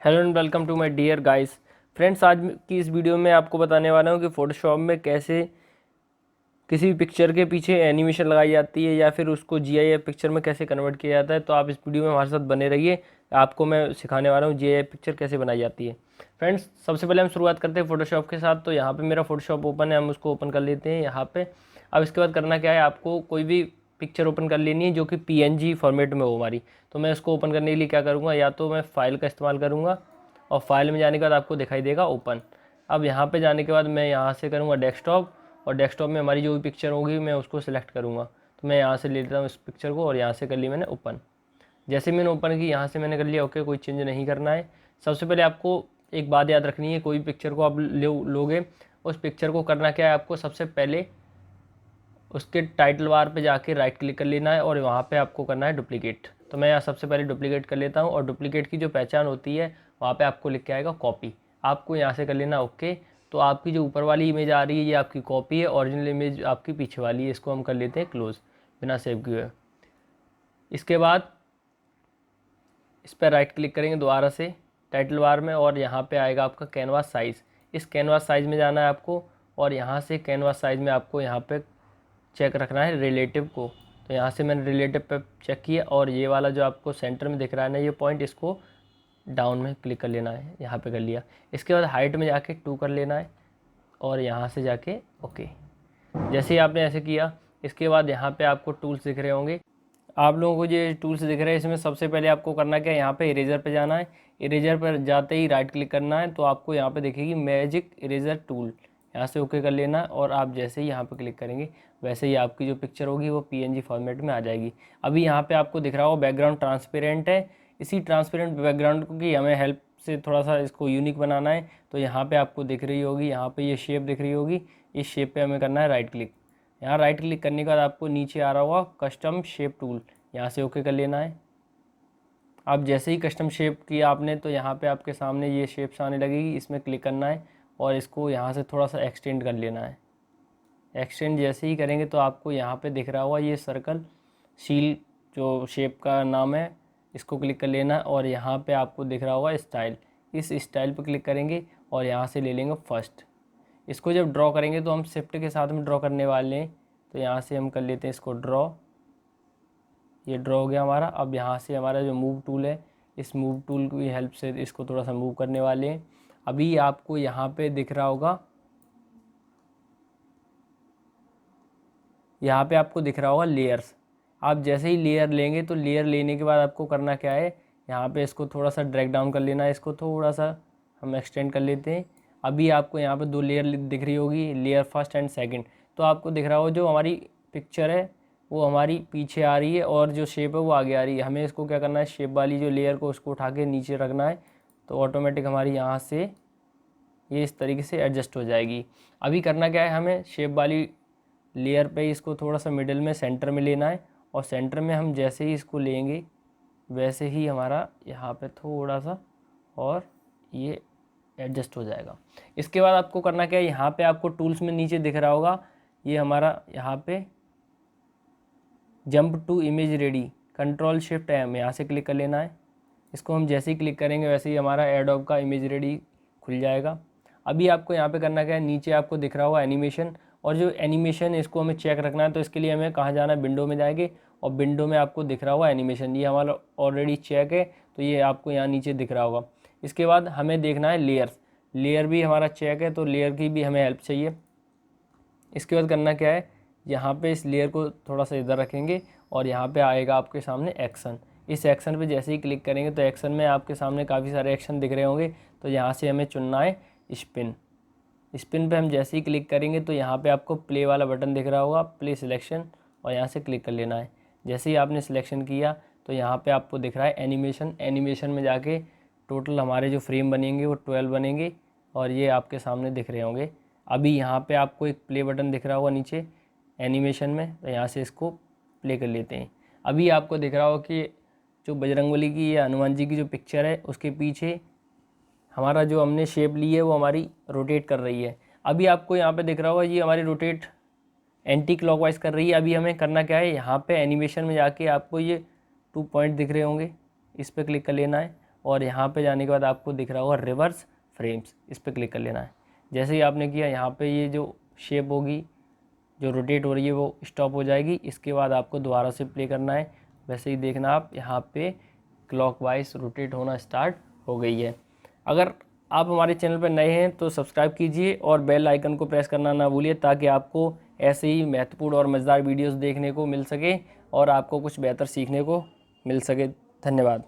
Hello and welcome to my dear guys. Friends, आज की इस वीडियो में आपको बताने वाला हूँ कि फ़ोटोशॉप में कैसे किसी भी पिक्चर के पीछे एनिमेशन लगाई जाती है या फिर उसको जीआईएफ पिक्चर में कैसे कन्वर्ट किया जाता है। तो आप इस वीडियो में हमारे साथ बने रहिए, आपको मैं सिखाने वाला हूँ जीआईएफ पिक्चर कैसे बनाई जाती है। फ्रेंड्स, सबसे पहले हम शुरुआत करते हैं फ़ोटोशॉप के साथ। तो यहाँ पर मेरा फ़ोटोशॉप ओपन है, हम उसको ओपन कर लेते हैं यहाँ पर। अब इसके बाद करना क्या है, आपको कोई भी पिक्चर ओपन कर लेनी है जो कि पीएनजी फॉर्मेट में हो हमारी। तो मैं इसको ओपन करने के लिए क्या करूँगा, या तो मैं फ़ाइल का इस्तेमाल करूँगा और फाइल में जाने के बाद आपको दिखाई देगा ओपन। अब यहाँ पे जाने के बाद मैं यहाँ से करूँगा डेस्कटॉप, और डेस्कटॉप में हमारी जो भी पिक्चर होगी मैं उसको सिलेक्ट करूँगा। तो मैं यहाँ से ले लेता हूँ इस पिक्चर को और यहाँ से कर ली मैंने ओपन। जैसे मैंने ओपन की, यहाँ से मैंने कर लिया ओके, कोई चेंज नहीं करना है। सबसे पहले आपको एक बात याद रखनी है, कोई भी पिक्चर को आप लोगे, उस पिक्चर को करना क्या है, आपको सबसे पहले उसके टाइटल बार पे जाके राइट क्लिक कर लेना है और वहाँ पे आपको करना है डुप्लीकेट। तो मैं यहाँ सबसे पहले डुप्लीकेट कर लेता हूँ, और डुप्लीकेट की जो पहचान होती है वहाँ पे आपको लिख के आएगा कॉपी। आपको यहाँ से कर लेना ओके। तो आपकी जो ऊपर वाली इमेज आ रही है ये आपकी कॉपी है, ओरिजिनल इमेज आपकी पीछे वाली है। इसको हम कर लेते हैं क्लोज बिना सेव किए। इसके बाद इस पर राइट क्लिक करेंगे दोबारा से टाइटल बार में, और यहाँ पे आएगा आपका कैनवास साइज़। इस कैनवास साइज़ में जाना है आपको, और यहाँ से कैनवास साइज़ में आपको यहाँ पे चेक रखना है रिलेटिव को। तो यहाँ से मैंने रिलेटिव पे चेक किया, और ये वाला जो आपको सेंटर में दिख रहा है ना ये पॉइंट, इसको डाउन में क्लिक कर लेना है, यहाँ पे कर लिया। इसके बाद हाइट में जाके 2 कर लेना है, और यहाँ से जाके ओके। जैसे ही आपने ऐसे किया, इसके बाद यहाँ पे आपको टूल्स दिख रहे होंगे। आप लोगों को ये टूल्स दिख रहे हैं, इसमें सबसे पहले आपको करना क्या है, यहाँ पे इरेजर पे जाना है। इरेजर पर जाते ही राइट क्लिक करना है, तो आपको यहाँ पे दिखेगी मैजिक इरेजर टूल, यहाँ से ओके कर लेना है। और आप जैसे ही यहाँ पे क्लिक करेंगे वैसे ही आपकी जो पिक्चर होगी वो पीएनजी फॉर्मेट में आ जाएगी। अभी यहाँ पे आपको दिख रहा होगा बैकग्राउंड ट्रांसपेरेंट है। इसी ट्रांसपेरेंट बैकग्राउंड की हमें हेल्प से थोड़ा सा इसको यूनिक बनाना है। तो यहाँ पे आपको दिख रही होगी, यहाँ पे ये शेप दिख रही होगी, इस शेप पे हमें करना है राइट क्लिक। यहाँ राइट क्लिक करने के बाद आपको नीचे आ रहा होगा कस्टम शेप टूल, यहाँ से ओके कर लेना है। अब जैसे ही कस्टम शेप किया आपने, तो यहाँ पे आपके सामने ये शेप्स आने लगेगी, इसमें क्लिक करना है और इसको यहाँ से थोड़ा सा एक्सटेंड कर लेना है। एक्सटेंड जैसे ही करेंगे तो आपको यहाँ पे दिख रहा होगा ये सर्कल सील जो शेप का नाम है, इसको क्लिक कर लेना है। और यहाँ पे आपको दिख रहा होगा स्टाइल, इस स्टाइल पर क्लिक करेंगे और यहाँ से ले लेंगे फर्स्ट। इसको जब ड्रॉ करेंगे तो हम शिफ्ट के साथ में ड्रॉ करने वाले हैं। तो यहाँ से हम कर लेते हैं इसको ड्रॉ। ये ड्रॉ हो गया हमारा। अब यहाँ से हमारा जो मूव टूल है, इस मूव टूल की हेल्प से इसको थोड़ा सा मूव करने वाले हैं। अभी आपको यहाँ पे दिख रहा होगा, यहाँ पे आपको दिख रहा होगा लेयर्स। आप जैसे ही लेयर लेंगे तो लेयर लेने के बाद आपको करना क्या है, यहाँ पे इसको थोड़ा सा ड्रैग डाउन कर लेना है। इसको थोड़ा सा हम एक्सटेंड कर लेते हैं। अभी आपको यहाँ पे 2 लेयर दिख रही होगी, लेयर फर्स्ट एंड सेकंड। तो आपको दिख रहा होगा जो हमारी पिक्चर है वो हमारी पीछे आ रही है और जो शेप है वो आगे आ रही है। हमें इसको क्या करना है, शेप वाली जो लेयर को उसको उठा के नीचे रखना है। तो ऑटोमेटिक हमारी यहाँ से ये इस तरीके से एडजस्ट हो जाएगी। अभी करना क्या है, हमें शेप वाली लेयर पे इसको थोड़ा सा मिडिल में सेंटर में लेना है, और सेंटर में हम जैसे ही इसको लेंगे वैसे ही हमारा यहाँ पे थोड़ा सा और ये एडजस्ट हो जाएगा। इसके बाद आपको करना क्या है, यहाँ पे आपको टूल्स में नीचे दिख रहा होगा ये हमारा यहाँ पे jump to image ready, control shift M, यहाँ से क्लिक कर लेना है। इसको हम जैसे ही क्लिक करेंगे वैसे ही हमारा एडोब का इमेज रेडी खुल जाएगा। अभी आपको यहाँ पे करना क्या है, नीचे आपको दिख रहा होगा एनिमेशन, और जो एनिमेशन है इसको हमें चेक रखना है। तो इसके लिए हमें कहाँ जाना है, विंडो में जाएंगे, और विंडो में आपको दिख रहा होगा एनिमेशन, ये हमारा ऑलरेडी चेक है तो ये आपको यहाँ नीचे दिख रहा होगा। इसके बाद हमें देखना है लेयर्स, लेयर भी हमारा चेक है तो लेयर की भी हमें हेल्प चाहिए। इसके बाद करना क्या है, यहाँ पे इस लेयर को थोड़ा सा इधर रखेंगे और यहाँ पे आएगा आपके सामने एक्शन। इस एक्शन पे जैसे ही क्लिक करेंगे तो एक्शन में आपके सामने काफ़ी सारे एक्शन दिख रहे होंगे। तो यहाँ से हमें चुनना है स्पिन। स्पिन पे हम जैसे ही क्लिक करेंगे तो यहाँ पे आपको प्ले वाला बटन दिख रहा होगा, प्ले सिलेक्शन, और यहाँ से क्लिक कर लेना है। जैसे ही आपने सिलेक्शन किया तो यहाँ पे आपको दिख रहा है एनिमेशन। एनिमेशन में जाके टोटल हमारे जो फ्रेम बनेंगे वो 12 बनेंगे, और ये आपके सामने दिख रहे होंगे। अभी यहाँ पे आपको एक प्ले बटन दिख रहा होगा नीचे एनिमेशन में, तो यहाँ से इसको प्ले कर लेते हैं। अभी आपको दिख रहा होगा कि जो बजरंगबली की या हनुमान जी की जो पिक्चर है उसके पीछे हमारा जो हमने शेप ली है वो हमारी रोटेट कर रही है। अभी आपको यहाँ पे दिख रहा होगा ये हमारी रोटेट एंटी क्लॉकवाइज कर रही है। अभी हमें करना क्या है, यहाँ पे एनिमेशन में जाके आपको ये 2 पॉइंट दिख रहे होंगे, इस पर क्लिक कर लेना है, और यहाँ पे जाने के बाद आपको दिख रहा होगा रिवर्स फ्रेम्स, इस पर क्लिक कर लेना है। जैसे ही आपने किया यहाँ पे ये जो शेप होगी जो रोटेट हो रही है वो स्टॉप हो जाएगी। इसके बाद आपको दोबारा से प्ले करना है। वैसे ही देखना आप यहाँ पे क्लॉकवाइज रोटेट होना स्टार्ट हो गई है। अगर आप हमारे चैनल पर नए हैं तो सब्सक्राइब कीजिए और बेल आइकन को प्रेस करना ना भूलिए, ताकि आपको ऐसे ही महत्वपूर्ण और मज़ेदार वीडियोस देखने को मिल सके और आपको कुछ बेहतर सीखने को मिल सके। धन्यवाद।